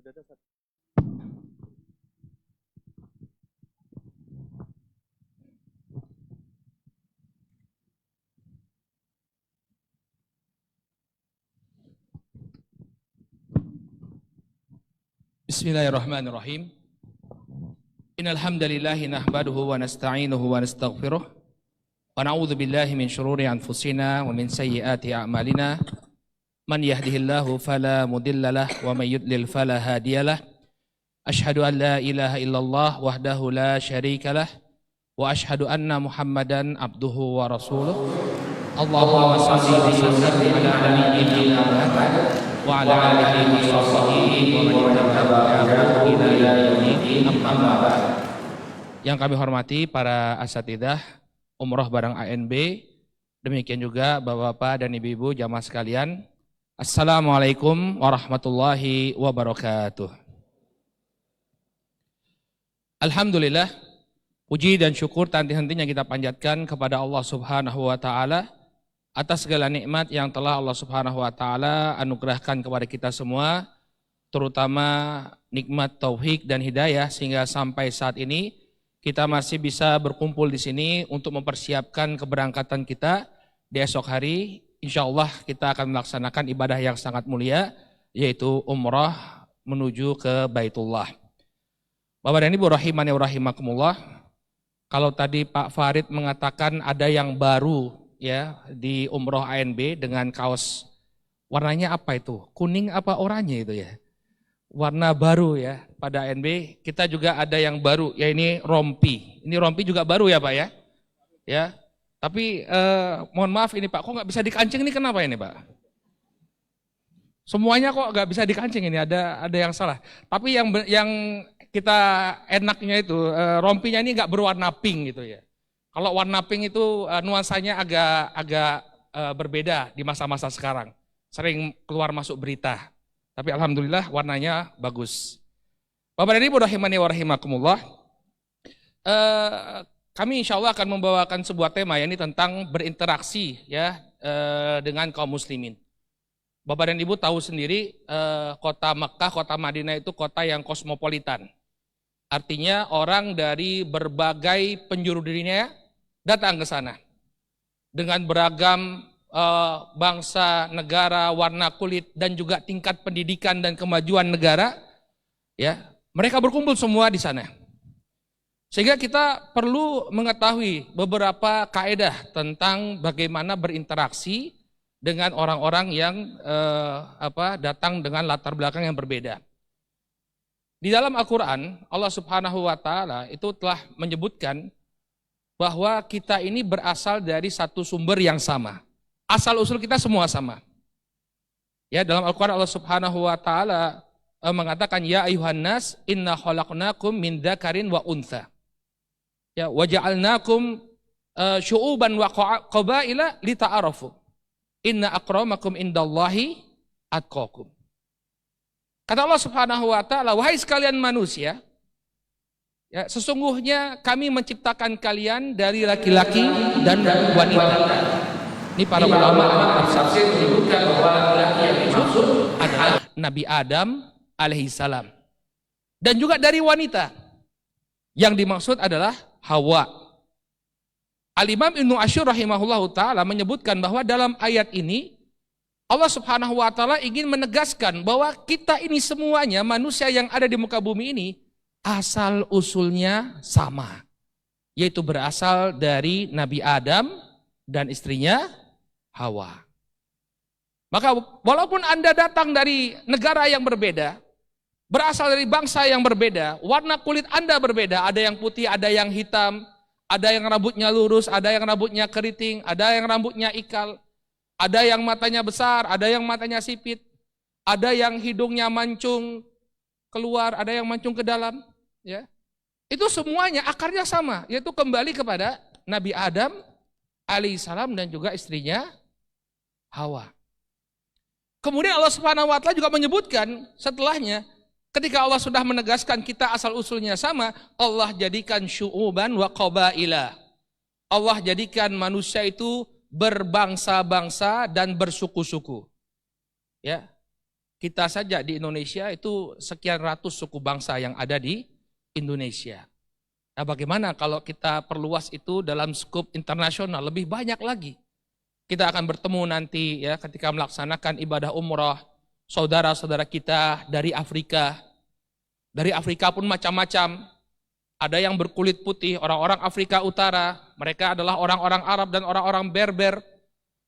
Sudah ada satu. Bismillahirrahmanirrahim. Innal hamdalillah nahmaduhu wa nasta'inuhu wa nastaghfiruh wa na'udzu billahi min shururi anfusina wa min sayyiati a'malina. Man yahdihillahu fala mudhillalah wa may yudlil fala hadiyalah. Ashhadu an la ilaha illallah wahdahu la syarikalah wa ashhadu anna Muhammadan abduhu wa rasuluh. Allahumma shalli wa sallim ala nabiyyina Muhammad wa ala alihi wa sahbihi wa man tabi'ahu ila yaumil amma ba'd. Yang kami hormati para asatidzah umroh bareng ANB, demikian juga Bapak-bapak dan Ibu-ibu jamaah sekalian. Assalamualaikum warahmatullahi wabarakatuh. Alhamdulillah, puji dan syukur tak henti-hentinya kita panjatkan kepada Allah Subhanahu wa taala atas segala nikmat yang telah Allah Subhanahu wa taala anugerahkan kepada kita semua, terutama nikmat taufik dan hidayah sehingga sampai saat ini kita masih bisa berkumpul di sini untuk mempersiapkan keberangkatan kita di esok hari. Insyaallah kita akan melaksanakan ibadah yang sangat mulia, yaitu umrah menuju ke Baitullah. Bapak dan Ibu rahimani wa rahimakumullah, kalau tadi Pak Farid mengatakan ada yang baru ya di umroh ANB dengan kaos warnanya apa itu? Kuning apa oranye itu ya? Warna baru ya pada ANB. Kita juga ada yang baru, ya ini rompi. Ini rompi juga baru ya Pak ya? Ya. Tapi mohon maaf ini Pak, kok nggak bisa dikancing ini kenapa ini Pak? Semuanya kok nggak bisa dikancing ini, ada yang salah. Tapi yang kita enaknya itu rompinya ini nggak berwarna pink gitu ya. Kalau warna pink itu nuansanya agak berbeda di masa-masa sekarang. Sering keluar masuk berita. Tapi alhamdulillah warnanya bagus. Bapak dan Ibu rahimani wa rahimakumullah. Kami insya Allah akan membawakan sebuah tema ini tentang berinteraksi ya dengan kaum muslimin. Bapak dan Ibu tahu sendiri kota Mekah, kota Madinah itu kota yang kosmopolitan. Artinya orang dari berbagai penjuru dunia datang ke sana. Dengan beragam bangsa, negara, warna kulit dan juga tingkat pendidikan dan kemajuan negara, ya mereka berkumpul semua di sana. Sehingga kita perlu mengetahui beberapa kaedah tentang bagaimana berinteraksi dengan orang-orang yang datang dengan latar belakang yang berbeda. Di dalam Al-Quran, Allah Subhanahu wa taala itu telah menyebutkan bahwa kita ini berasal dari satu sumber yang sama. Asal usul kita semua sama. Ya, dalam Al-Quran Allah Subhanahu wa taala mengatakan ya ayuhan nas inna khalaqnakum min dzakarin wa untha. Ya, waja'alnakum syu'uban wa qabaila lita'arafu. Inna akramakum indallahi atqakum. Kata Allah Subhanahu wa taala, wahai sekalian manusia, ya, sesungguhnya kami menciptakan kalian dari laki-laki dan wanita. Ini para ulama tafsir menyebutkan bahwa laki-laki yang dimaksud adalah Nabi Adam alaihissalam. Dan juga dari wanita. Yang dimaksud adalah Hawa. Al-Imam Ibnu Asyur rahimahullahu ta'ala menyebutkan bahwa dalam ayat ini Allah Subhanahu wa ta'ala ingin menegaskan bahwa kita ini semuanya manusia yang ada di muka bumi ini asal usulnya sama, yaitu berasal dari Nabi Adam dan istrinya Hawa. Maka walaupun Anda datang dari negara yang berbeda, berasal dari bangsa yang berbeda, warna kulit Anda berbeda, ada yang putih, ada yang hitam, ada yang rambutnya lurus, ada yang rambutnya keriting, ada yang rambutnya ikal, ada yang matanya besar, ada yang matanya sipit, ada yang hidungnya mancung keluar, ada yang mancung ke dalam, ya. Itu semuanya akarnya sama, yaitu kembali kepada Nabi Adam alaihissalam dan juga istrinya Hawa. Kemudian Allah Subhanahu wa taala juga menyebutkan setelahnya, ketika Allah sudah menegaskan kita asal usulnya sama, Allah jadikan syu'uban wa qabaila. Allah jadikan manusia itu berbangsa-bangsa dan bersuku-suku. Ya. Kita saja di Indonesia itu sekian ratus suku bangsa yang ada di Indonesia. Nah, bagaimana kalau kita perluas itu dalam skop internasional, lebih banyak lagi. Kita akan bertemu nanti ya ketika melaksanakan ibadah umrah, saudara-saudara kita dari Afrika. Dari Afrika pun macam-macam. Ada yang berkulit putih, orang-orang Afrika Utara, mereka adalah orang-orang Arab dan orang-orang Berber.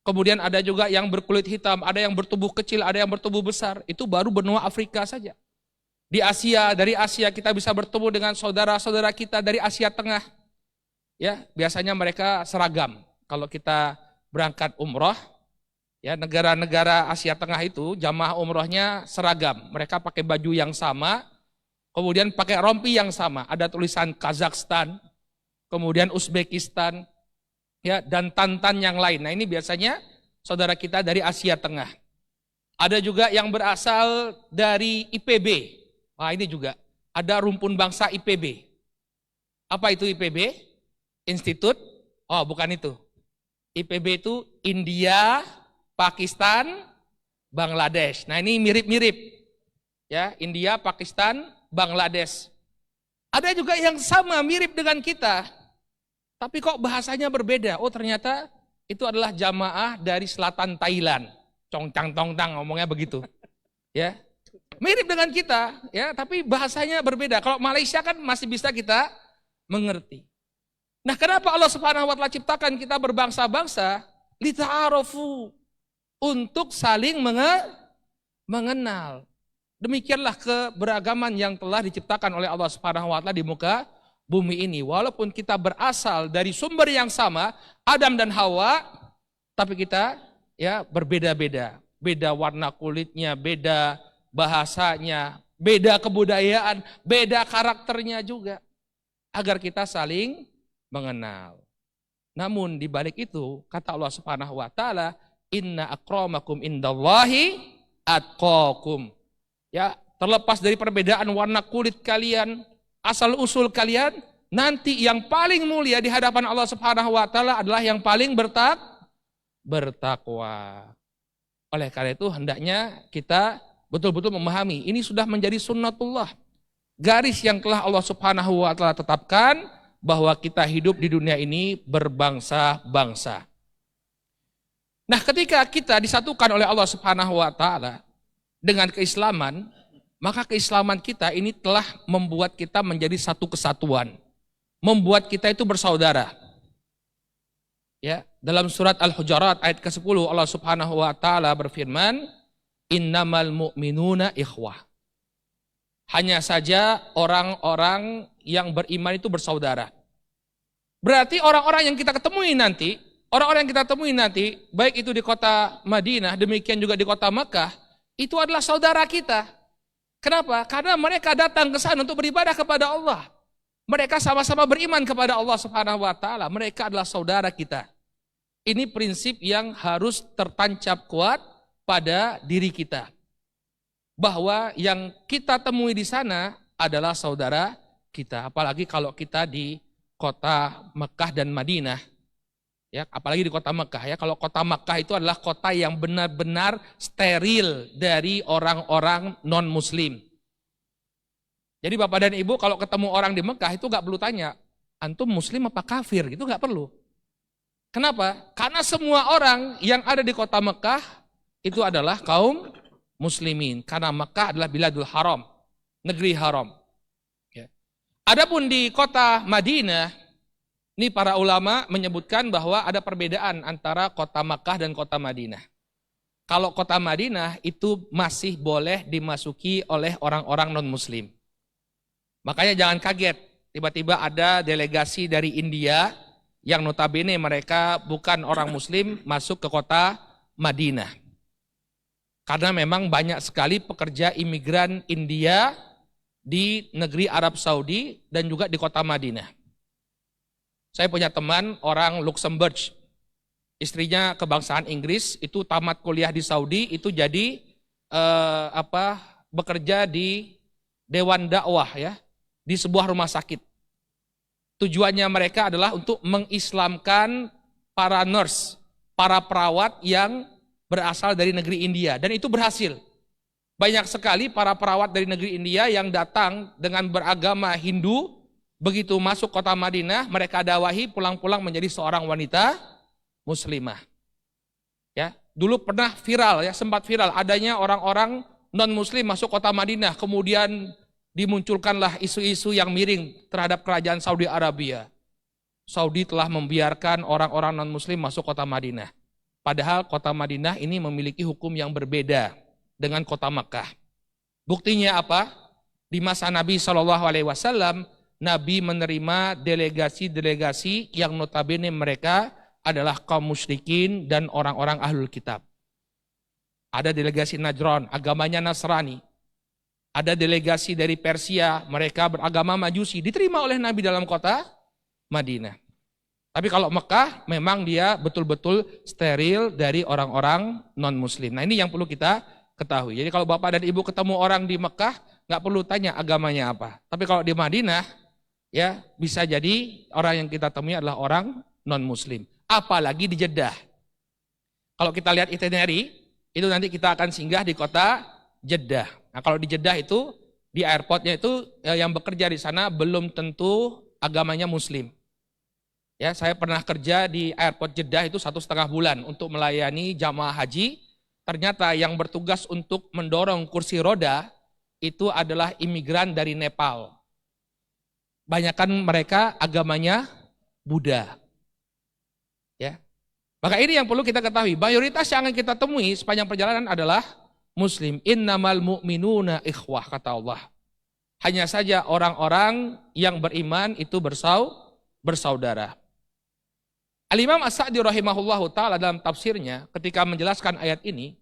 Kemudian ada juga yang berkulit hitam, ada yang bertubuh kecil, ada yang bertubuh besar. Itu baru benua Afrika saja. Di Asia, dari Asia kita bisa bertemu dengan saudara-saudara kita dari Asia Tengah. Ya, biasanya mereka seragam. Kalau kita berangkat umroh, ya negara-negara Asia Tengah itu jamaah umrohnya seragam. Mereka pakai baju yang sama, kemudian pakai rompi yang sama. Ada tulisan Kazakhstan, kemudian Uzbekistan, ya dan Tantan yang lain. Nah, ini biasanya saudara kita dari Asia Tengah. Ada juga yang berasal dari IPB. Nah, ini juga ada rumpun bangsa IPB. Apa itu IPB? Institut? Oh, bukan itu. IPB itu India, Pakistan, Bangladesh. Nah, ini mirip-mirip. Ya, India, Pakistan, Bangladesh. Ada juga yang sama mirip dengan kita. Tapi kok bahasanya berbeda? Oh, ternyata itu adalah jamaah dari selatan Thailand. Congcang tongtang ngomongnya begitu. Ya. Mirip dengan kita, ya, tapi bahasanya berbeda. Kalau Malaysia kan masih bisa kita mengerti. Nah, kenapa Allah Subhanahu wa taala ciptakan kita berbangsa-bangsa? Lita'arofu, untuk saling mengenal. Demikianlah keberagaman yang telah diciptakan oleh Allah Subhanahu wa taala di muka bumi ini. Walaupun kita berasal dari sumber yang sama, Adam dan Hawa, tapi kita ya berbeda-beda. Beda warna kulitnya, beda bahasanya, beda kebudayaan, beda karakternya juga. Agar kita saling mengenal. Namun di balik itu, kata Allah Subhanahu wa taala, inna akramakum indallahi atqakum. Ya, terlepas dari perbedaan warna kulit kalian, asal usul kalian, nanti yang paling mulia di hadapan Allah Subhanahu wa taala adalah yang paling bertakwa. Oleh karena itu hendaknya kita betul-betul memahami, ini sudah menjadi sunnatullah. Garis yang telah Allah Subhanahu wa taala tetapkan bahwa kita hidup di dunia ini berbangsa-bangsa. Nah, ketika kita disatukan oleh Allah Subhanahu wa taala dengan keislaman, maka keislaman kita ini telah membuat kita menjadi satu kesatuan. Membuat kita itu bersaudara. Ya, dalam surat Al-Hujurat ayat ke-10 Allah Subhanahu wa taala berfirman, innamal mu'minuna ikhwah. Hanya saja orang-orang yang beriman itu bersaudara. Berarti orang-orang yang kita ketemui nanti, baik itu di kota Madinah, demikian juga di kota Makkah, itu adalah saudara kita. Kenapa? Karena mereka datang ke sana untuk beribadah kepada Allah. Mereka sama-sama beriman kepada Allah Subhanahu wa taala. Mereka adalah saudara kita. Ini prinsip yang harus tertancap kuat pada diri kita, bahwa yang kita temui di sana adalah saudara kita. Apalagi kalau kita di kota Mekah dan Madinah, ya, apalagi di kota Mekah, ya. Kalau kota Mekah itu adalah kota yang benar-benar steril dari orang-orang non Muslim. Jadi Bapak dan Ibu kalau ketemu orang di Mekah itu nggak perlu tanya, antum Muslim apa kafir, gitu nggak perlu. Kenapa? Karena semua orang yang ada di kota Mekah itu adalah kaum muslimin, karena Mekah adalah biladul haram, negeri haram. Ya. Adapun di kota Madinah, ini para ulama menyebutkan bahwa ada perbedaan antara kota Mekah dan kota Madinah. Kalau kota Madinah itu masih boleh dimasuki oleh orang-orang non-muslim. Makanya jangan kaget, tiba-tiba ada delegasi dari India yang notabene mereka bukan orang muslim masuk ke kota Madinah. Karena memang banyak sekali pekerja imigran India di negeri Arab Saudi dan juga di kota Madinah. Saya punya teman orang Luxembourg, istrinya kebangsaan Inggris, itu tamat kuliah di Saudi, itu jadi bekerja di Dewan Dakwah, ya, di sebuah rumah sakit. Tujuannya mereka adalah untuk mengislamkan para nurse, para perawat yang berasal dari negeri India, dan itu berhasil. Banyak sekali para perawat dari negeri India yang datang dengan beragama Hindu, begitu masuk kota Madinah, mereka dakwahi, pulang-pulang menjadi seorang wanita muslimah. Ya, dulu pernah viral, ya, sempat viral adanya orang-orang non-muslim masuk kota Madinah, kemudian dimunculkanlah isu-isu yang miring terhadap kerajaan Saudi Arabia. Saudi telah membiarkan orang-orang non-muslim masuk kota Madinah. Padahal kota Madinah ini memiliki hukum yang berbeda dengan kota Makkah. Buktinya apa? Di masa Nabi SAW, Nabi menerima delegasi-delegasi yang notabene mereka adalah kaum musyrikin dan orang-orang ahlul kitab. Ada delegasi Najran, agamanya Nasrani. Ada delegasi dari Persia, mereka beragama Majusi, diterima oleh Nabi dalam kota Madinah. Tapi kalau Mekah memang dia betul-betul steril dari orang-orang non-muslim. Nah, ini yang perlu kita ketahui. Jadi kalau Bapak dan Ibu ketemu orang di Mekah, nggak perlu tanya agamanya apa. Tapi kalau di Madinah, ya bisa jadi orang yang kita temui adalah orang non-muslim. Apalagi di Jeddah. Kalau kita lihat itinerary, itu nanti kita akan singgah di kota Jeddah. Nah, kalau di Jeddah itu, di airportnya itu yang bekerja di sana belum tentu agamanya Muslim. Ya, saya pernah kerja di airport Jeddah itu 1,5 bulan untuk melayani jamaah haji. Ternyata yang bertugas untuk mendorong kursi roda itu adalah imigran dari Nepal. Banyakan mereka agamanya Buddha. Ya. Maka ini yang perlu kita ketahui. Mayoritas yang akan kita temui sepanjang perjalanan adalah Muslim. Innamal mu'minuna ikhwah, kata Allah. Hanya saja orang-orang yang beriman itu bersaudara. Al-Imam As-Sa'di rahimahullahu ta'ala dalam tafsirnya ketika menjelaskan ayat ini,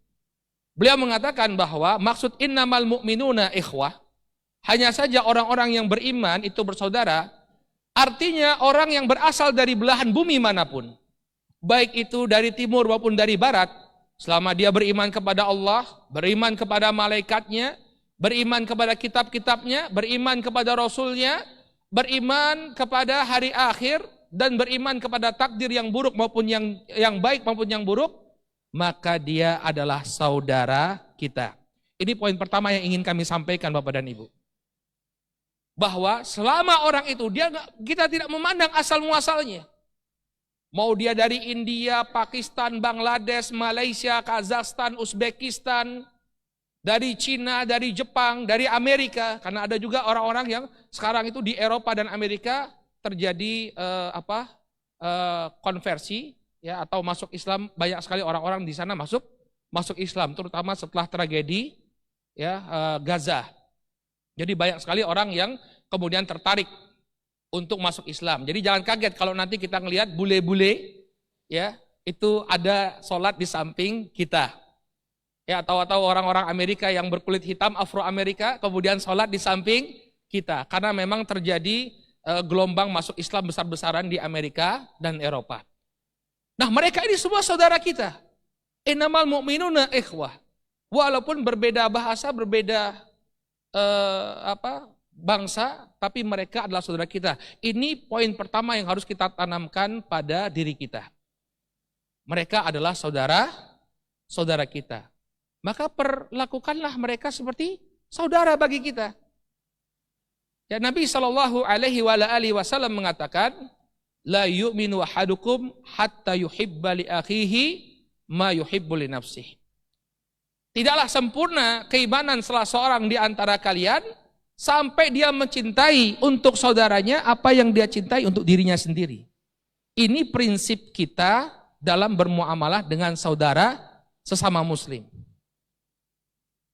beliau mengatakan bahwa maksud innamal mu'minuna ikhwah, hanya saja orang-orang yang beriman itu bersaudara, artinya orang yang berasal dari belahan bumi manapun, baik itu dari timur maupun dari barat, selama dia beriman kepada Allah, beriman kepada malaikatnya, beriman kepada kitab-kitabnya, beriman kepada Rasulnya, beriman kepada hari akhir, dan beriman kepada takdir yang buruk maupun yang baik maupun yang buruk, maka dia adalah saudara kita. Ini poin pertama yang ingin kami sampaikan Bapak dan Ibu. Bahwa selama orang itu kita tidak memandang asal muasalnya. Mau dia dari India, Pakistan, Bangladesh, Malaysia, Kazakhstan, Uzbekistan, dari Cina, dari Jepang, dari Amerika, karena ada juga orang-orang yang sekarang itu di Eropa dan Amerika terjadi konversi, ya, atau masuk Islam. Banyak sekali orang-orang di sana masuk Islam, terutama setelah tragedi, ya, Gaza. Jadi banyak sekali orang yang kemudian tertarik untuk masuk Islam. Jadi jangan kaget kalau nanti kita ngelihat bule-bule, ya, itu ada sholat di samping kita, ya, atau orang-orang Amerika yang berkulit hitam, Afro Amerika, kemudian sholat di samping kita, karena memang terjadi gelombang masuk Islam besar-besaran di Amerika dan Eropa. Nah, mereka ini semua saudara kita. Innamal mu'minuna ikhwah. Walaupun berbeda bahasa, berbeda bangsa, tapi mereka adalah saudara kita. Ini poin pertama yang harus kita tanamkan pada diri kita. Mereka adalah saudara kita. Maka perlakukanlah mereka seperti saudara bagi kita. Ya, Nabi SAW mengatakan, la yu'minu ahadukum hatta yuhibba li akhihi ma yuhibbu li nafsihi. Tidaklah sempurna keimanan salah seorang di antara kalian sampai dia mencintai untuk saudaranya apa yang dia cintai untuk dirinya sendiri. Ini prinsip kita dalam bermuamalah dengan saudara sesama muslim.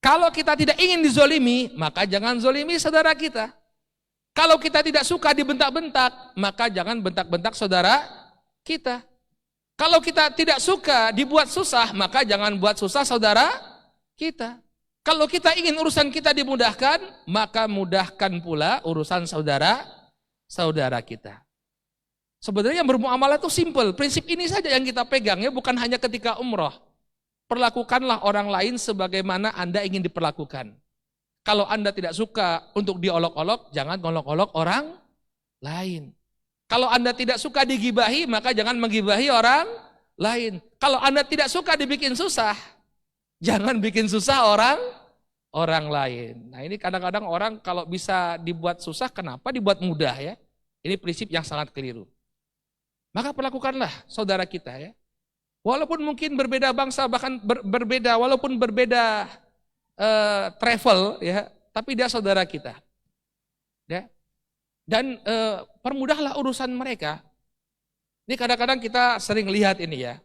Kalau kita tidak ingin dizolimi, maka jangan zolimi saudara kita. Kalau kita tidak suka dibentak-bentak, maka jangan bentak-bentak saudara kita. Kalau kita tidak suka dibuat susah, maka jangan buat susah saudara kita. Kalau kita ingin urusan kita dimudahkan, maka mudahkan pula urusan saudara kita. Sebenarnya bermuamalah itu simple, prinsip ini saja yang kita pegang, ya, bukan hanya ketika umroh. Perlakukanlah orang lain sebagaimana Anda ingin diperlakukan. Kalau Anda tidak suka untuk diolok-olok, jangan ngolok-olok orang lain. Kalau Anda tidak suka digibahi, maka jangan menggibahi orang lain. Kalau Anda tidak suka dibikin susah, jangan bikin susah orang orang lain. Nah ini kadang-kadang orang kalau bisa dibuat susah, kenapa dibuat mudah ya? Ini prinsip yang sangat keliru. Maka perlakukanlah saudara kita ya. Walaupun mungkin berbeda bangsa, bahkan berbeda, walaupun berbeda travel ya, tapi dia saudara kita. Ya. Dan permudahlah urusan mereka. Ini kadang-kadang kita sering lihat ini ya.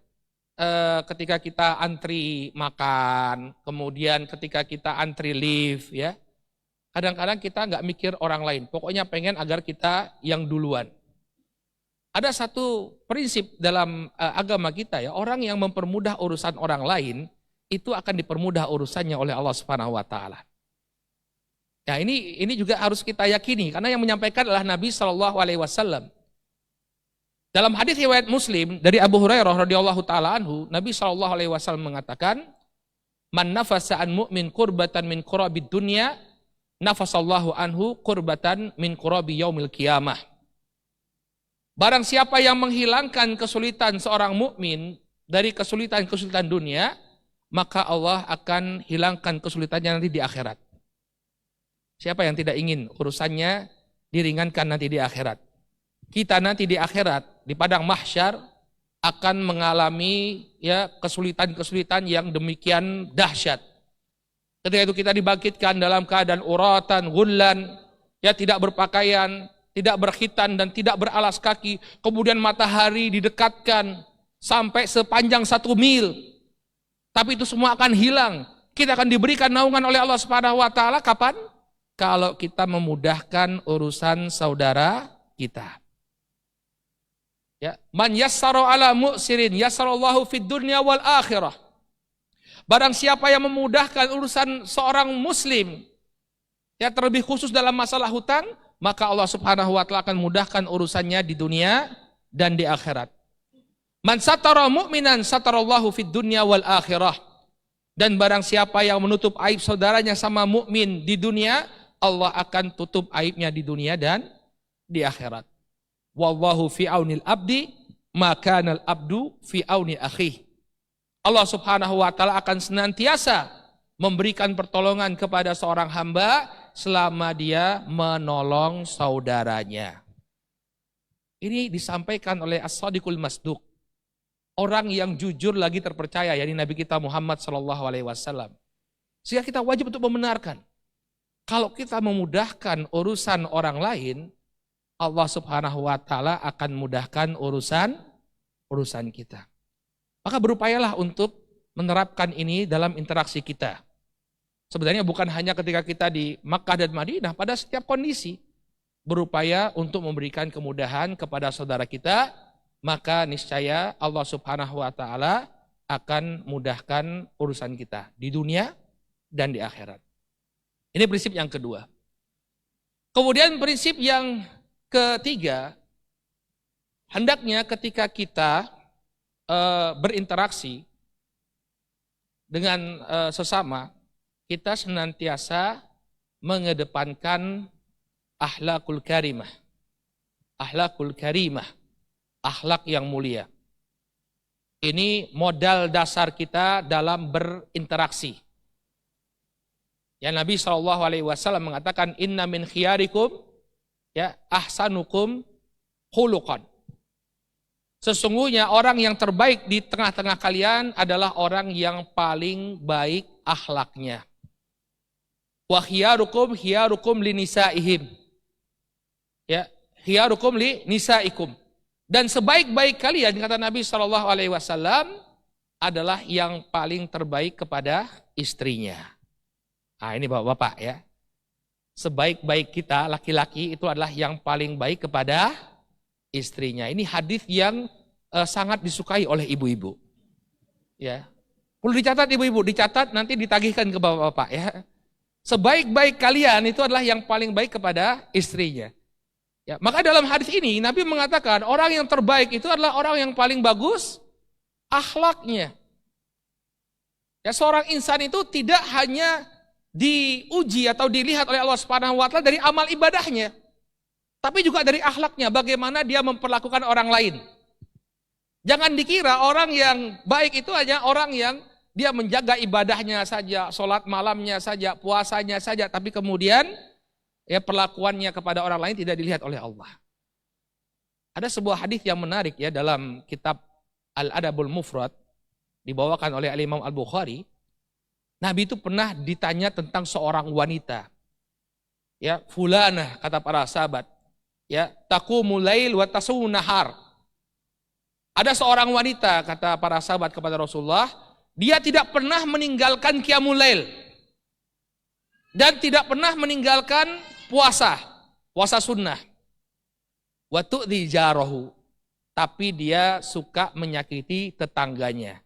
Ketika kita antri makan, kemudian ketika kita antri lift ya, kadang-kadang kita nggak mikir orang lain, pokoknya pengen agar kita yang duluan. Ada satu prinsip dalam agama kita ya, orang yang mempermudah urusan orang lain, itu akan dipermudah urusannya oleh Allah Subhanahu wa Ta'ala. Ya ini juga harus kita yakini, karena yang menyampaikan adalah Nabi SAW. Dalam hadis riwayat Muslim dari Abu Hurairah radhiyallahu taala anhu, Nabi SAW mengatakan, "Man nafasa an mu'min kurbatan min kurabid dunya, nafasallahu anhu kurbatan min kurabi yaumil qiyamah." Barang siapa yang menghilangkan kesulitan seorang mukmin dari kesulitan-kesulitan dunia, maka Allah akan hilangkan kesulitannya nanti di akhirat. Siapa yang tidak ingin urusannya diringankan nanti di akhirat? Kita nanti di akhirat, di padang mahsyar akan mengalami ya kesulitan-kesulitan yang demikian dahsyat. Ketika itu kita dibangkitkan dalam keadaan uratan, ghullan, ya tidak berpakaian, tidak berkhitan dan tidak beralas kaki. Kemudian matahari didekatkan sampai sepanjang 1 mil. Tapi itu semua akan hilang. Kita akan diberikan naungan oleh Allah Subhanahu wa Ta'ala kapan? Kalau kita memudahkan urusan saudara kita. Ya, man yassara ala mu'sirin yassarallahu fid dunya wal akhirah. Barang siapa yang memudahkan urusan seorang muslim, ya terlebih khusus dalam masalah hutang, maka Allah Subhanahu wa Ta'ala akan mudahkan urusannya di dunia dan di akhirat. Man satara mu'minan satarallahu fid dunya wal akhirah. Dan barang siapa yang menutup aib saudaranya sama mukmin di dunia, Allah akan tutup aibnya di dunia dan di akhirat. Wallahu fi aunil abdi, maka kanal abdu fi auni akhih. Allah Subhanahu wa Ta'ala akan senantiasa memberikan pertolongan kepada seorang hamba selama dia menolong saudaranya. Ini disampaikan oleh As-Sadiqul Masduq, orang yang jujur lagi terpercaya, yakni Nabi kita Muhammad SAW. Sehingga kita wajib untuk membenarkan. Kalau kita memudahkan urusan orang lain, Allah Subhanahu wa Ta'ala akan mudahkan urusan kita. Maka berupayalah untuk menerapkan ini dalam interaksi kita. Sebenarnya bukan hanya ketika kita di Makkah dan Madinah, pada setiap kondisi berupaya untuk memberikan kemudahan kepada saudara kita, maka niscaya Allah Subhanahu wa Ta'ala akan mudahkan urusan kita di dunia dan di akhirat. Ini prinsip yang kedua. Kemudian prinsip yang ketiga, hendaknya ketika kita berinteraksi dengan sesama, kita senantiasa mengedepankan akhlakul karimah. Akhlakul karimah, akhlak yang mulia. Ini modal dasar kita dalam berinteraksi. Ya, Nabi SAW mengatakan, inna min khiyarikum ya ahsanukum khuluqan. Sesungguhnya orang yang terbaik di tengah-tengah kalian adalah orang yang paling baik akhlaknya. Wa khiyarukum li nisaihim. Ya, khiyarukum li nisaikum. Dan sebaik-baik kalian, kata Nabi SAW, adalah yang paling terbaik kepada istrinya. Nah, ini bapak-bapak ya. Sebaik-baik kita laki-laki itu adalah yang paling baik kepada istrinya. Ini hadis yang sangat disukai oleh ibu-ibu. Ya. Perlu dicatat ibu-ibu, dicatat nanti ditagihkan ke bapak-bapak ya. Sebaik-baik kalian itu adalah yang paling baik kepada istrinya. Ya, maka dalam hadis ini Nabi mengatakan orang yang terbaik itu adalah orang yang paling bagus akhlaknya. Ya, seorang insan itu tidak hanya diuji atau dilihat oleh Allah Subhanahu wa Ta'ala dari amal ibadahnya, tapi juga dari akhlaknya, bagaimana dia memperlakukan orang lain. Jangan dikira orang yang baik itu hanya orang yang Dia menjaga ibadahnya saja, sholat malamnya saja, puasanya saja, tapi kemudian ya perlakuannya kepada orang lain tidak dilihat oleh Allah. Ada sebuah hadis yang menarik ya dalam kitab Al-Adabul Mufrad, dibawakan oleh Al-Imam Al-Bukhari. Nabi itu pernah ditanya tentang seorang wanita. Ya, fulanah kata para sahabat. Ya, taqumul lail wa tasawun nahar. Ada seorang wanita kata para sahabat kepada Rasulullah, dia tidak pernah meninggalkan qiyamul lail dan tidak pernah meninggalkan puasa sunnah. Wa tu'dhi jarahu, tapi dia suka menyakiti tetangganya.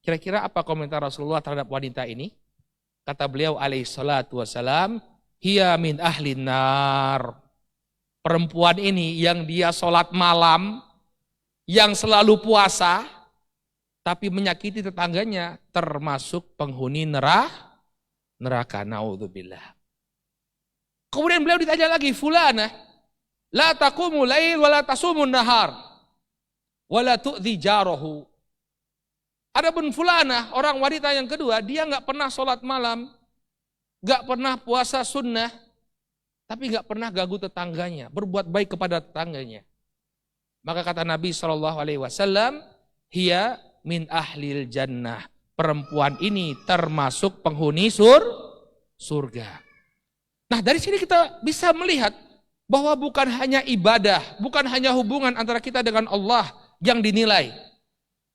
Kira-kira apa komentar Rasulullah terhadap wanita ini? Kata beliau alaihi salatu wassalam, hiya min ahlin nar. Perempuan ini yang dia sholat malam, yang selalu puasa, tapi menyakiti tetangganya, termasuk penghuni neraka. Naudzubillah. Kemudian beliau ditanya lagi, fulana, la taqumu lail wa la tasumun nahar, wa la tu'dhi jarahu. Adapun fulana, orang wanita yang kedua, dia nggak pernah sholat malam, nggak pernah puasa sunnah, tapi nggak pernah ganggu tetangganya, berbuat baik kepada tetangganya. Maka kata Nabi SAW, hiya min ahlil jannah. Perempuan ini termasuk penghuni surga. Nah, dari sini kita bisa melihat bahwa bukan hanya ibadah, bukan hanya hubungan antara kita dengan Allah yang dinilai,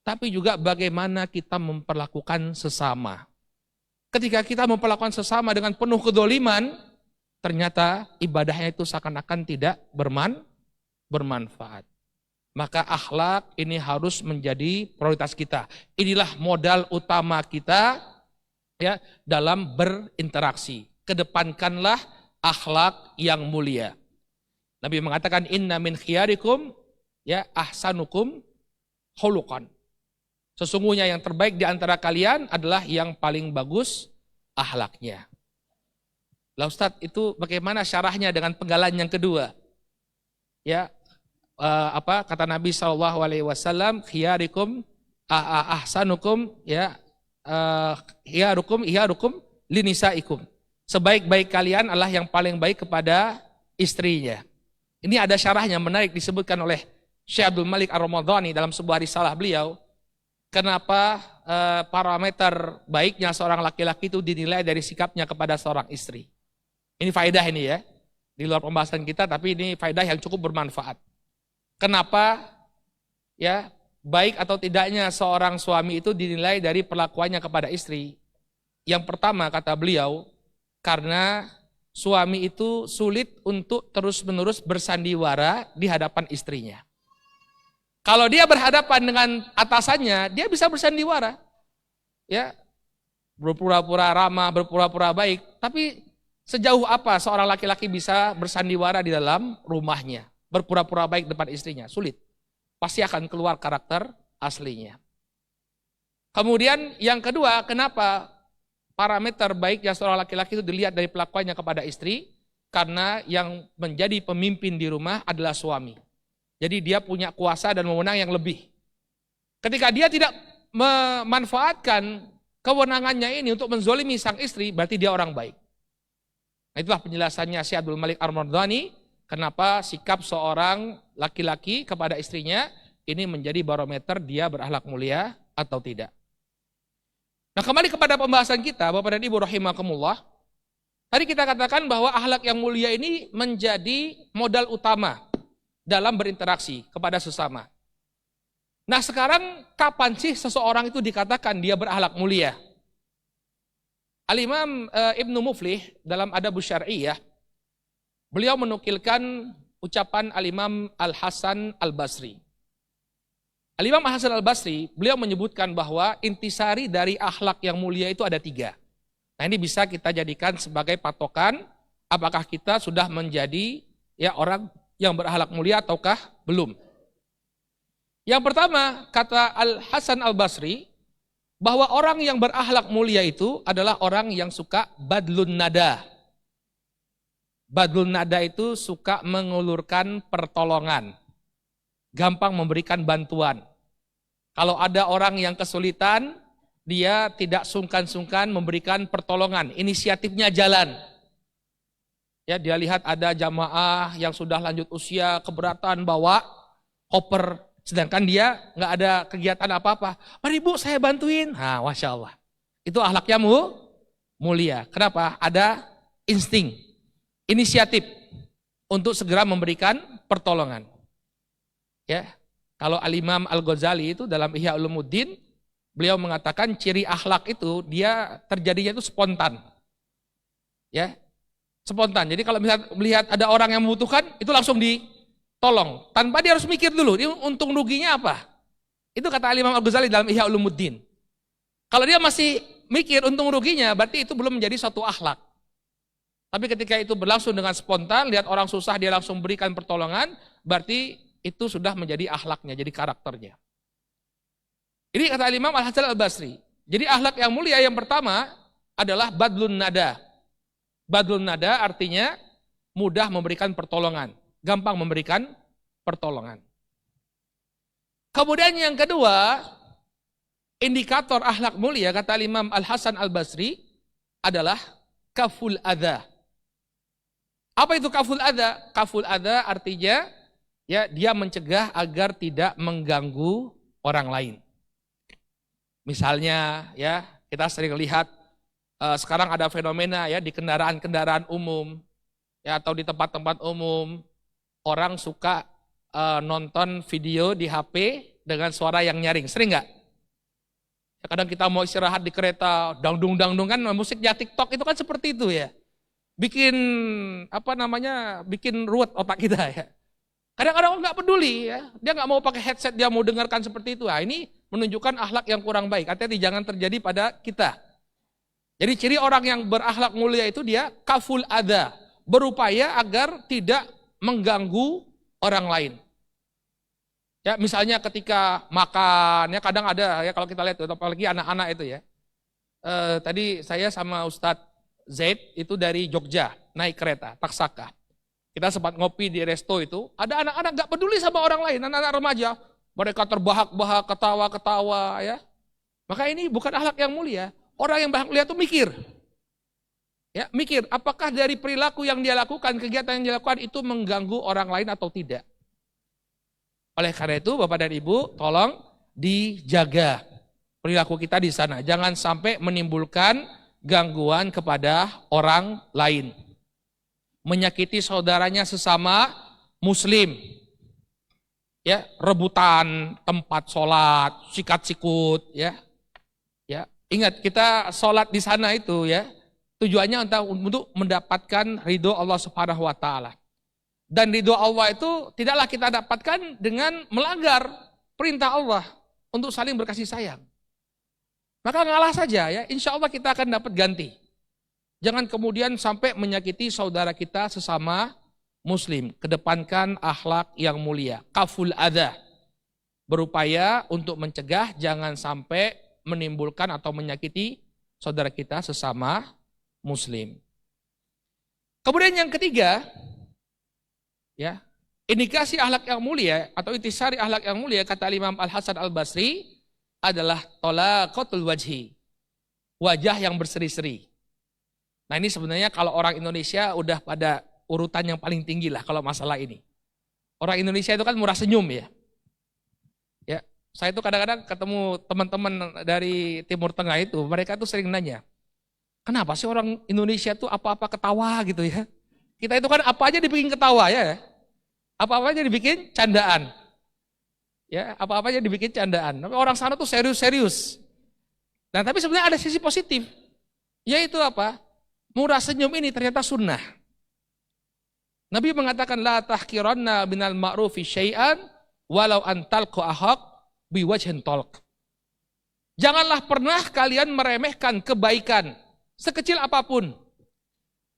tapi juga bagaimana kita memperlakukan sesama. Ketika kita memperlakukan sesama dengan penuh kedzaliman, ternyata ibadahnya itu seakan-akan tidak bermanfaat. Maka akhlak ini harus menjadi prioritas kita. Inilah modal utama kita ya dalam berinteraksi. Kedepankanlah akhlak yang mulia. Nabi mengatakan inna min khiyarikum ya ahsanukum khuluqan. Sesungguhnya yang terbaik di antara kalian adalah yang paling bagus akhlaknya. Lah Ustadz, itu bagaimana syarahnya dengan penggalan yang kedua? Ya, kata Nabi SAW, khiyarikum ahsanukum ya hiyarukum linisaikum. Sebaik-baik kalian adalah yang paling baik kepada istrinya. Ini ada syarahnya menarik disebutkan oleh Syekh Abdul Malik Ar-Ramadhani dalam sebuah risalah beliau. Kenapa parameter baiknya seorang laki-laki itu dinilai dari sikapnya kepada seorang istri. Ini faedah ini ya, di luar pembahasan kita, tapi ini faedah yang cukup bermanfaat. Kenapa ya baik atau tidaknya seorang suami itu dinilai dari perlakuannya kepada istri? Yang pertama kata beliau, karena suami itu sulit untuk terus-menerus bersandiwara di hadapan istrinya. Kalau dia berhadapan dengan atasannya, dia bisa bersandiwara. Ya, berpura-pura ramah, berpura-pura baik, tapi sejauh apa seorang laki-laki bisa bersandiwara di dalam rumahnya, berpura-pura baik depan istrinya? Sulit. Pasti akan keluar karakter aslinya. Kemudian yang kedua, kenapa parameter baiknya seorang laki-laki itu dilihat dari perlakuannya kepada istri? Karena yang menjadi pemimpin di rumah adalah suami. Jadi dia punya kuasa dan wewenang yang lebih. Ketika dia tidak memanfaatkan kewenangannya ini untuk menzolimi sang istri, berarti dia orang baik. Nah, itulah penjelasannya Syekh Abdul Malik Ar-Ramadhani, kenapa sikap seorang laki-laki kepada istrinya ini menjadi barometer dia berakhlak mulia atau tidak. Nah, kembali kepada pembahasan kita, Bapak dan Ibu rahimakumullah. Tadi kita katakan bahwa akhlak yang mulia ini menjadi modal utama dalam berinteraksi kepada sesama. Nah, sekarang kapan sih seseorang itu dikatakan dia berakhlak mulia? Al-Imam Ibnu Muflih dalam Adabus Syar'iyyah, beliau menukilkan ucapan Al-Imam Al-Hasan Al-Basri. Al-Imam Al-Hasan Al-Basri, beliau menyebutkan bahwa intisari dari akhlak yang mulia itu ada 3. Nah, ini bisa kita jadikan sebagai patokan apakah kita sudah menjadi ya orang yang berakhlak mulia ataukah belum. Yang pertama, kata Al-Hasan Al-Basri, bahwa orang yang berakhlak mulia itu adalah orang yang suka badlun nada. Badlun nada itu suka mengulurkan pertolongan, gampang memberikan bantuan. Kalau ada orang yang kesulitan, dia tidak sungkan-sungkan memberikan pertolongan, inisiatifnya jalan. Ya, dia lihat ada jamaah yang sudah lanjut usia, keberatan bawa koper, sedangkan dia nggak ada kegiatan apa-apa. Mari Bu, saya bantuin. Nah, Masya Allah. Itu akhlaknya mulia. Kenapa? Ada insting, inisiatif untuk segera memberikan pertolongan. Ya, kalau Al-Imam Al-Ghazali itu dalam Ihya Ulumuddin, beliau mengatakan ciri akhlak itu dia terjadinya itu spontan. Ya, spontan. Jadi kalau misalnya melihat ada orang yang membutuhkan, itu langsung ditolong. Tanpa dia harus mikir dulu, ini untung ruginya apa. Itu kata Al-Imam Al-Ghazali dalam Ihya Ulumuddin. Kalau dia masih mikir untung ruginya, berarti itu belum menjadi suatu akhlak. Tapi ketika itu berlangsung dengan spontan, lihat orang susah dia langsung berikan pertolongan, berarti itu sudah menjadi akhlaknya, jadi karakternya. Ini kata Imam Al-Hasan Al-Basri. Jadi akhlak yang mulia yang pertama adalah badlun nada. Badlun nada artinya mudah memberikan pertolongan, gampang memberikan pertolongan. Kemudian yang kedua, indikator akhlak mulia kata Imam Al-Hasan Al-Basri adalah kaful adha. Apa itu kaful adha? Kaful adha artinya ya dia mencegah agar tidak mengganggu orang lain. Misalnya ya kita sering lihat sekarang ada fenomena ya di kendaraan-kendaraan umum ya atau di tempat-tempat umum orang suka nonton video di HP dengan suara yang nyaring. Sering nggak? Ya, kadang kita mau istirahat di kereta, dangdung-dangdung kan musiknya TikTok itu kan seperti itu ya. Bikin bikin ruwet otak kita ya. Kadang-kadang orang nggak peduli ya, dia nggak mau pakai headset, dia mau dengarkan seperti itu. Nah, ini menunjukkan akhlak yang kurang baik. Hati-hati jangan terjadi pada kita. Jadi ciri orang yang berakhlak mulia itu dia kaful adha, berupaya agar tidak mengganggu orang lain. Ya misalnya ketika makan, ya kadang ada ya kalau kita lihat, apalagi anak-anak itu ya. Tadi saya sama Ustadz Zaid itu dari Jogja naik kereta, Taksaka. Kita sempat ngopi di resto itu, ada anak-anak gak peduli sama orang lain, anak-anak remaja. Mereka terbahak-bahak, ketawa-ketawa ya. Maka ini bukan akhlak yang mulia. Orang yang mulia itu mikir. Ya, mikir apakah dari perilaku yang dia lakukan, kegiatan yang dia lakukan itu mengganggu orang lain atau tidak. Oleh karena itu Bapak dan Ibu, tolong dijaga perilaku kita di sana. Jangan sampai menimbulkan gangguan kepada orang lain. Menyakiti saudaranya sesama muslim, ya rebutan tempat sholat, sikat-sikut, ya ingat kita sholat di sana itu ya tujuannya untuk mendapatkan ridho Allah Subhanahu Wa Taala, dan ridho Allah itu tidaklah kita dapatkan dengan melanggar perintah Allah untuk saling berkasih sayang. Maka ngalah saja ya, insya Allah kita akan dapat ganti. Jangan kemudian sampai menyakiti saudara kita sesama muslim. Kedepankan akhlak yang mulia. Kaful adha. Berupaya untuk mencegah jangan sampai menimbulkan atau menyakiti saudara kita sesama muslim. Kemudian yang ketiga, ya, indikasi akhlak yang mulia atau intisari akhlak yang mulia kata Imam Al-Hasan Al-Basri adalah talaqatul wajhi. Wajah yang berseri-seri. Nah ini sebenarnya kalau orang Indonesia udah pada urutan yang paling tinggi lah kalau masalah ini. Orang Indonesia itu kan murah senyum ya. Ya, saya itu kadang-kadang ketemu teman-teman dari Timur Tengah itu, mereka tuh sering nanya, kenapa sih orang Indonesia tuh apa-apa ketawa gitu ya? Kita itu kan apa aja dibikin ketawa ya, apa-apa aja dibikin candaan. Ya, apa-apa aja dibikin candaan. Tapi orang sana tuh serius-serius. Nah tapi sebenarnya ada sisi positif, yaitu apa? Murah senyum ini ternyata sunnah. Nabi mengatakan la tahqiranna minal ma'rufi syai'an walau an talqa ahaq biwajhin talq. Janganlah pernah kalian meremehkan kebaikan sekecil apapun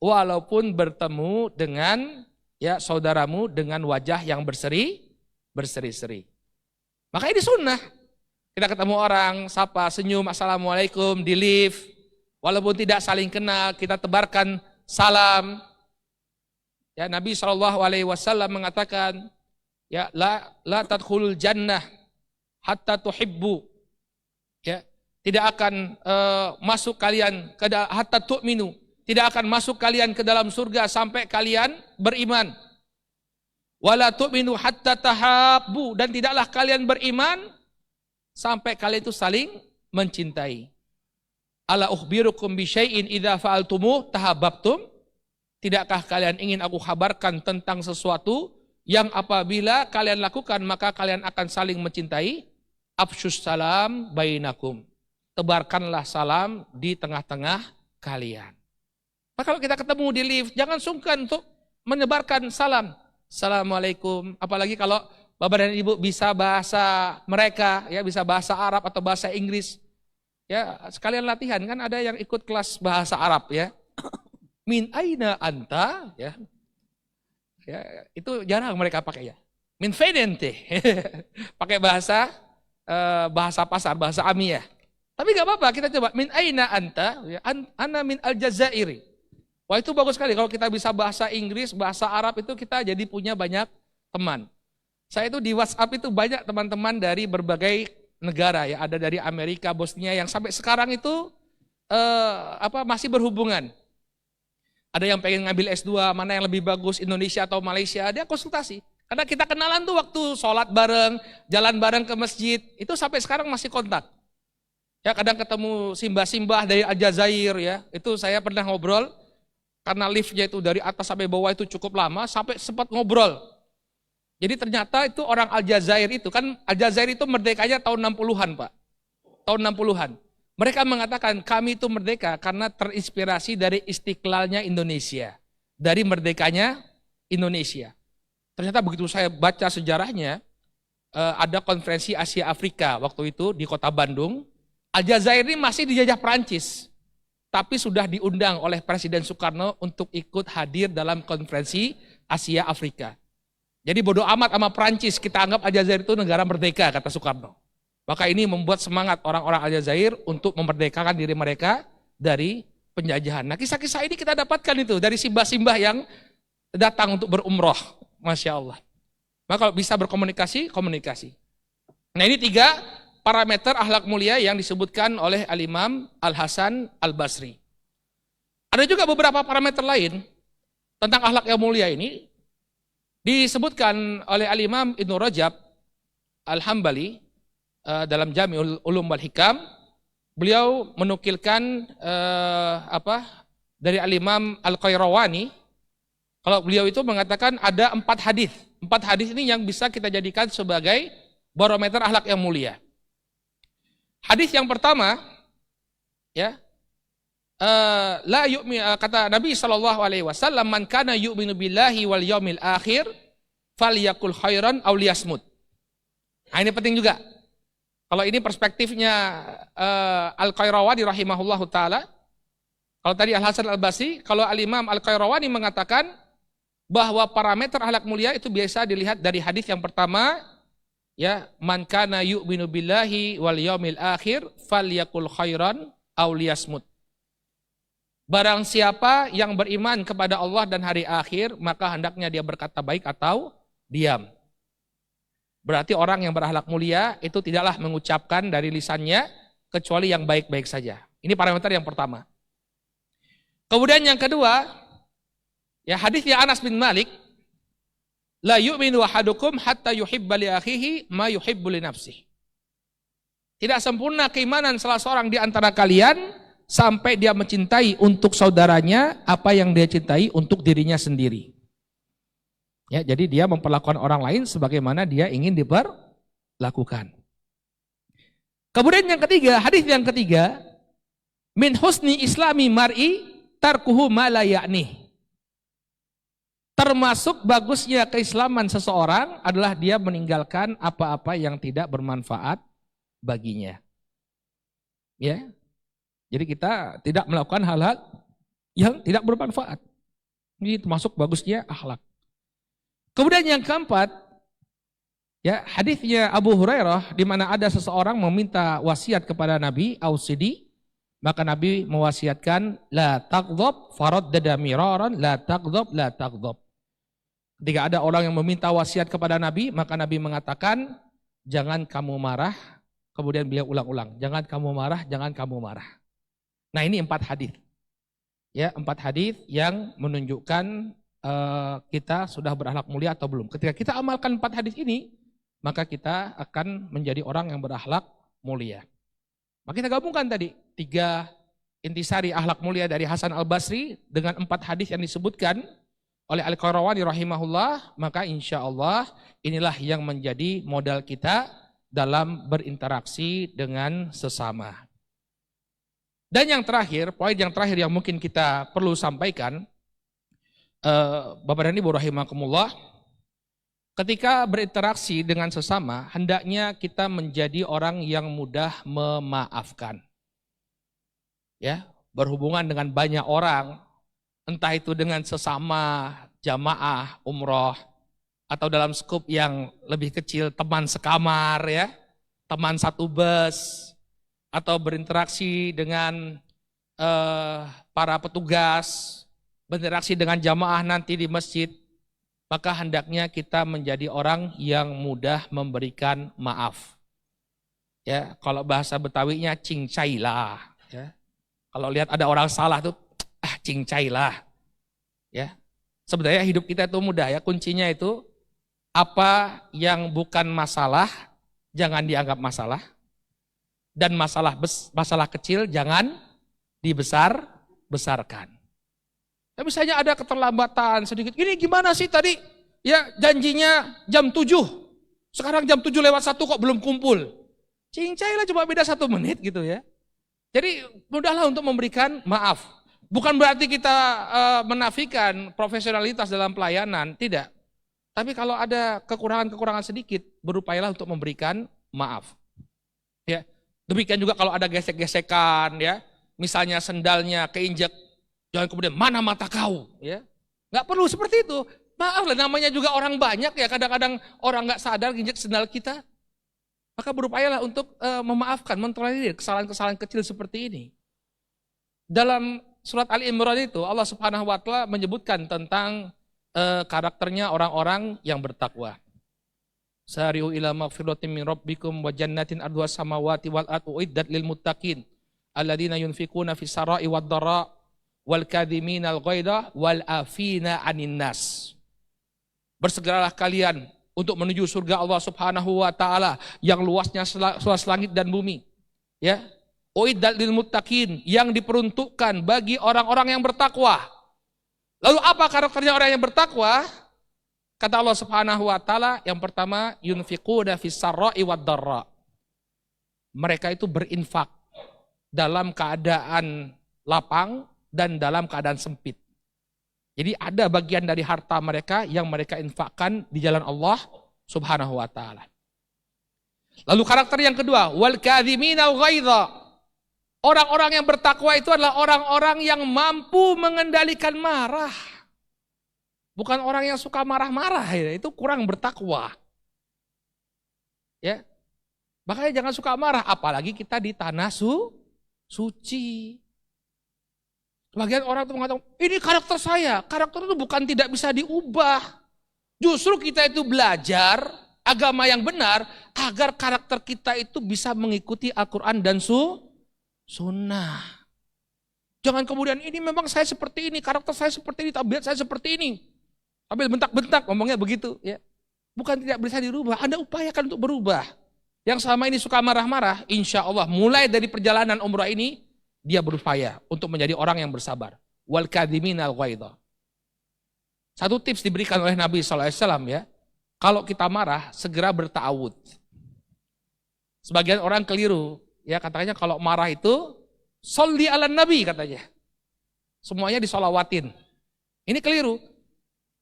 walaupun bertemu dengan ya saudaramu dengan wajah yang berseri-seri. Maka ini sunnah. Kita ketemu orang, sapa, senyum, assalamualaikum di lift. Walaupun tidak saling kenal, kita tebarkan salam. Ya, Nabi SAW mengatakan, ya la tadkhulul jannah hatta tuhibbu. Ya, tidak akan masuk kalian ke hatta tu'minu, tidak akan masuk kalian ke dalam surga sampai kalian beriman. Wala tu'minu hatta tahabbu, dan tidaklah kalian beriman sampai kalian itu saling mencintai. Ala ukhbirukum bi syai'in idza fa'altumuh tahabbtum, tidakkah kalian ingin aku kabarkan tentang sesuatu yang apabila kalian lakukan maka kalian akan saling mencintai? Afsyus salam bainakum, tebarkanlah salam di tengah-tengah kalian. Maka kalau kita ketemu di lift, jangan sungkan untuk menyebarkan salam. Assalamualaikum. Apalagi kalau Bapak dan Ibu bisa bahasa mereka, ya bisa bahasa Arab atau bahasa Inggris. Ya, sekalian latihan, kan ada yang ikut kelas bahasa Arab ya. Min aina anta, ya. Ya, itu jarang mereka pakai ya. Min fedente. Pakai bahasa pasar, bahasa Amiyah. Tapi gak apa-apa, kita coba. Min aina anta, ya. Ana min Aljazairi. Wah, itu bagus sekali kalau kita bisa bahasa Inggris, bahasa Arab, itu kita jadi punya banyak teman. Saya itu di WhatsApp itu banyak teman-teman dari berbagai negara ya, ada dari Amerika, Bosnia yang sampai sekarang itu masih berhubungan. Ada yang pengen ngambil S2, mana yang lebih bagus, Indonesia atau Malaysia, dia konsultasi. Karena kita kenalan tuh waktu sholat bareng, jalan bareng ke masjid, itu sampai sekarang masih kontak. Ya, kadang ketemu simbah-simbah dari Aljazair ya, itu saya pernah ngobrol, karena liftnya itu dari atas sampai bawah itu cukup lama, sampai sempat ngobrol. Jadi ternyata itu orang Aljazair itu, kan Aljazair itu merdekanya tahun 60-an Pak. Tahun 60-an. Mereka mengatakan kami itu merdeka karena terinspirasi dari istiklalnya Indonesia. Dari merdekanya Indonesia. Ternyata begitu saya baca sejarahnya, ada konferensi Asia Afrika waktu itu di kota Bandung. Aljazair ini masih dijajah Perancis. Tapi sudah diundang oleh Presiden Soekarno untuk ikut hadir dalam konferensi Asia Afrika. Jadi bodoh amat sama Perancis, kita anggap Aljazair itu negara merdeka, kata Soekarno. Maka ini membuat semangat orang-orang Aljazair untuk memerdekakan diri mereka dari penjajahan. Nah, kisah-kisah ini kita dapatkan itu dari simbah-simbah yang datang untuk berumroh. Masya Allah. Maka kalau bisa berkomunikasi, komunikasi. Nah, ini 3 parameter akhlak mulia yang disebutkan oleh Al-Imam Al-Hasan Al-Basri. Ada juga beberapa parameter lain tentang akhlak yang mulia ini. Disebutkan oleh Al-Imam Ibnu Rajab Al-Hambali dalam Jami'ul Ulum wal Hikam, beliau menukilkan dari Al-Imam Al-Qayrawani, kalau beliau itu mengatakan ada 4 hadis. 4 hadis ini yang bisa kita jadikan sebagai barometer akhlak yang mulia. Hadis yang pertama, ya, kata Nabi SAW, man kana yu'minu billahi wal yaumil akhir falyakul khairan aw liyasmut. Nah, ini penting juga. Kalau ini perspektifnya Al-Qayrawani rahimahullahu taala. Kalau tadi Al-Hasan Al-Basri, kalau Al-Imam Al-Qayrawani mengatakan bahwa parameter akhlak mulia itu biasa dilihat dari hadis yang pertama, ya, man kana yu'minu billahi wal yaumil akhir falyakul khairan aw liyasmut. Barang siapa yang beriman kepada Allah dan hari akhir, maka hendaknya dia berkata baik atau diam. Berarti orang yang berakhlak mulia itu tidaklah mengucapkan dari lisannya kecuali yang baik-baik saja. Ini parameter yang pertama. Kemudian yang kedua, ya, hadisnya Anas bin Malik, la yu'minu ahadukum hatta yuhibba li akhihi ma yuhibbu li nafsihi. Tidak sempurna keimanan salah seorang di antara kalian sampai dia mencintai untuk saudaranya apa yang dia cintai untuk dirinya sendiri. Ya, jadi dia memperlakukan orang lain sebagaimana dia ingin diperlakukan. Kemudian yang ketiga, hadis yang ketiga, min husni islami mar'i tarkuhu ma la ya'ni. Termasuk bagusnya keislaman seseorang adalah dia meninggalkan apa-apa yang tidak bermanfaat baginya. Ya. Jadi kita tidak melakukan hal-hal yang tidak bermanfaat. Ini termasuk bagusnya akhlak. Kemudian yang keempat, ya, hadisnya Abu Hurairah di mana ada seseorang meminta wasiat kepada Nabi Ausidi, maka Nabi mewasiatkan la taghdab faraddada miraran la taghdab la taghdab. Ketika ada orang yang meminta wasiat kepada Nabi, maka Nabi mengatakan jangan kamu marah Kemudian beliau ulang-ulang, jangan kamu marah, jangan kamu marah. Nah ini 4 hadis. Ya, 4 hadis yang menunjukkan kita sudah berakhlak mulia atau belum. Ketika kita amalkan 4 hadis ini, maka kita akan menjadi orang yang berakhlak mulia. Maka kita gabungkan tadi 3 intisari akhlak mulia dari Hasan Al-Basri dengan 4 hadis yang disebutkan oleh Al-Qayrawani rahimahullah, maka insya Allah inilah yang menjadi modal kita dalam berinteraksi dengan sesama. Dan yang terakhir, poin yang terakhir yang mungkin kita perlu sampaikan, Bapak dan Ibu rahimakumullah, ketika berinteraksi dengan sesama, hendaknya kita menjadi orang yang mudah memaafkan. Ya, berhubungan dengan banyak orang, entah itu dengan sesama jamaah umroh, atau dalam skup yang lebih kecil teman sekamar, ya, teman satu bus, atau berinteraksi dengan para petugas, berinteraksi dengan jamaah nanti di masjid, maka hendaknya kita menjadi orang yang mudah memberikan maaf. Ya, kalau bahasa Betawinya cincailah. Ya. Kalau lihat ada orang salah tuh, cincailah. Ya, sebenarnya hidup kita itu mudah ya. Kuncinya itu apa yang bukan masalah jangan dianggap masalah, dan masalah kecil jangan dibesarkan. Ya, misalnya ada keterlambatan sedikit, ini gimana sih tadi? Ya janjinya jam 7, sekarang jam 7:01 kok belum kumpul. Cincailah, coba beda 1 menit gitu ya. Jadi mudahlah untuk memberikan maaf. Bukan berarti kita menafikan profesionalitas dalam pelayanan, tidak. Tapi kalau ada kekurangan-kekurangan sedikit, berupayalah untuk memberikan maaf. Ya, demikian juga kalau ada gesek-gesekan, ya, misalnya sendalnya keinjek, jangan kemudian mana mata kau, ya, nggak perlu seperti itu. Maaf lah, namanya juga orang banyak ya, kadang-kadang orang nggak sadar injek sendal kita. Maka berupayalah untuk memaafkan, mentolerir kesalahan-kesalahan kecil seperti ini. Dalam surat Ali Imran itu Allah Subhanahu Wa Taala menyebutkan tentang karakternya orang-orang yang bertakwa. Sari'u ila maghfiratin min rabbikum wa jannatin arduha samawati wal ardu uiddat lil muttaqin alladzina yunfikuna fis sarai wad dharra wal kadhiminal ghaidha wal afina 'anin nas. Bersegeralah kalian untuk menuju surga Allah Subhanahu wa taala yang luasnya seluas langit dan bumi. Ya. Uiddat lil muttaqin, yang diperuntukkan bagi orang-orang yang bertakwa. Lalu apa karakternya orang yang bertakwa? Kata Allah Subhanahu wa taala, yang pertama yunfiquna fis sarai wad dharra. Mereka itu berinfak dalam keadaan lapang dan dalam keadaan sempit. Jadi ada bagian dari harta mereka yang mereka infakkan di jalan Allah Subhanahu wa taala. Lalu karakter yang kedua, wal kadhiminal ghaidha. Orang-orang yang bertakwa itu adalah orang-orang yang mampu mengendalikan marah. Bukan orang yang suka marah-marah, ya. Itu kurang bertakwa. Ya. Makanya jangan suka marah, apalagi kita di tanah suci. Sebagian orang itu mengatakan, ini karakter saya. Karakter itu bukan tidak bisa diubah. Justru kita itu belajar agama yang benar agar karakter kita itu bisa mengikuti Al-Quran dan Sunnah. Jangan kemudian ini memang saya seperti ini, karakter saya seperti ini, tabiat saya seperti ini. Sambil bentak-bentak ngomongnya begitu, ya. Bukan tidak bisa dirubah, Anda upayakan untuk berubah. Yang selama ini suka marah-marah, insya Allah mulai dari perjalanan umrah ini dia berupaya untuk menjadi orang yang bersabar. Wal kadhiminal ghaidha. Satu tips diberikan oleh Nabi SAW, ya. Kalau kita marah, segera berta'awud. Sebagian orang keliru. Ya, katanya kalau marah itu sholli ala nabi katanya. Semuanya disolawatin. Ini keliru.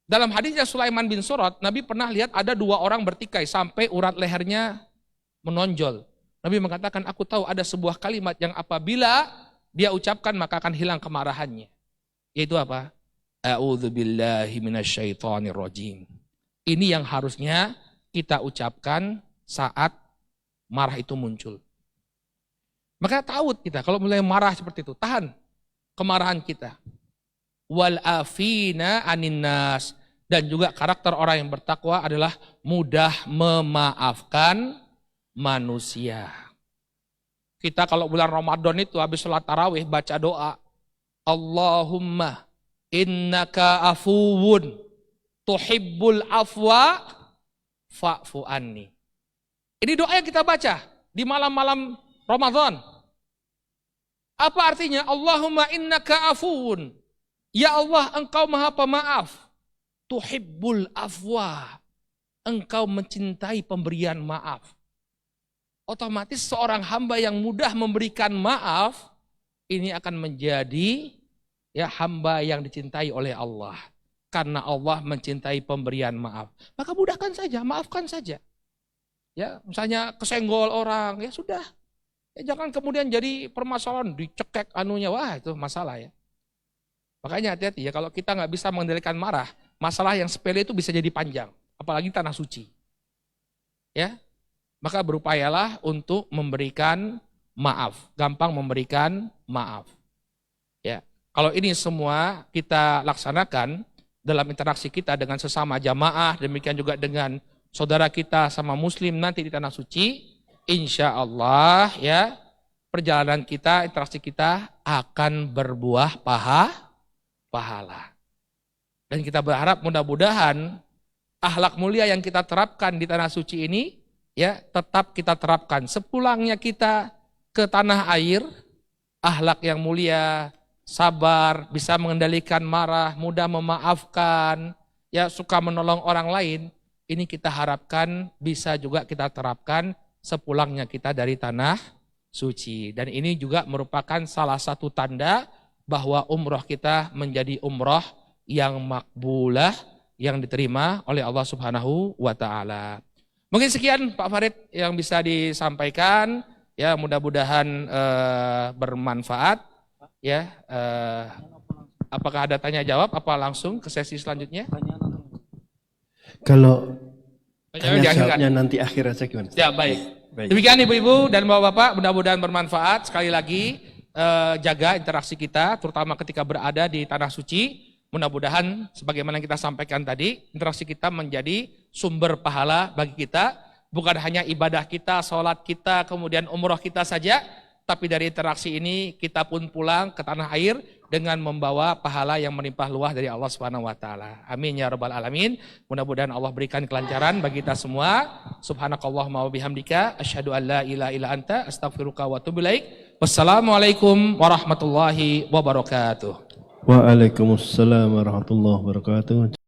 Dalam hadisnya Sulaiman bin Surat, Nabi pernah lihat ada 2 orang bertikai sampai urat lehernya menonjol. Nabi mengatakan, aku tahu ada sebuah kalimat yang apabila dia ucapkan maka akan hilang kemarahannya. Yaitu apa? A'udzubillahi minasyaitonirrajim. Ini yang harusnya kita ucapkan saat marah itu muncul. Maka ta'awud kita, kalau mulai marah seperti itu, tahan kemarahan kita. Wal afina anin nas. Dan juga karakter orang yang bertakwa adalah mudah memaafkan manusia. Kita kalau bulan Ramadan itu habis sholat tarawih baca doa, Allahumma innaka afuwun tuhibbul afwa fa'fu anni. Ini doa yang kita baca di malam-malam Ramadan. Apa artinya? Allahumma innaka afuwun. Ya Allah, engkau maha pemaaf. Tuhibbul afwa. Engkau mencintai pemberian maaf. Otomatis seorang hamba yang mudah memberikan maaf, ini akan menjadi ya hamba yang dicintai oleh Allah. Karena Allah mencintai pemberian maaf. Maka mudahkan saja, maafkan saja. Ya, misalnya kesenggol orang, ya sudah. Ya, jangan kemudian jadi permasalahan, dicekek anunya, wah itu masalah ya. Makanya hati-hati ya, kalau kita nggak bisa mengendalikan marah, masalah yang sepele itu bisa jadi panjang. Apalagi tanah suci. Ya, maka berupayalah untuk memberikan maaf. Gampang memberikan maaf. Ya, kalau ini semua kita laksanakan dalam interaksi kita dengan sesama jamaah, demikian juga dengan saudara kita sama muslim nanti di tanah suci, insya Allah ya perjalanan kita, interaksi kita akan berbuah pahala. Dan kita berharap mudah-mudahan akhlak mulia yang kita terapkan di tanah suci ini ya tetap kita terapkan. Sepulangnya kita ke tanah air, akhlak yang mulia, sabar, bisa mengendalikan marah, mudah memaafkan, ya suka menolong orang lain. Ini kita harapkan bisa juga kita terapkan sepulangnya kita dari tanah suci. Dan ini juga merupakan salah satu tanda bahwa umroh kita menjadi umroh yang makbulah, yang diterima oleh Allah Subhanahu wa Ta'ala. Mungkin sekian Pak Farid yang bisa disampaikan, ya mudah-mudahan bermanfaat. Ya, apakah ada tanya jawab? Apa langsung ke sesi selanjutnya? Kalau tanya jawabnya nanti akhir aja gimana? Ya baik. Demikian ibu-ibu dan bapak-bapak, mudah-mudahan bermanfaat. Sekali lagi jaga interaksi kita, terutama ketika berada di tanah suci. Mudah-mudahan sebagaimana kita sampaikan tadi, interaksi kita menjadi sumber pahala bagi kita. Bukan hanya ibadah kita, sholat kita, kemudian umroh kita saja. Tapi dari interaksi ini kita pun pulang ke tanah air dengan membawa pahala yang melimpah luas dari Allah Subhanahu wa Ta'ala. Amin ya rabbal alamin. Mudah-mudahan Allah berikan kelancaran bagi kita semua. Subhanakallahumma wa bihamdika asyhadu an la ilaha illa anta astaghfiruka wa atubu ilaik. Wassalamualaikum warahmatullahi wabarakatuh. Waalaikumsalam warahmatullahi wabarakatuh.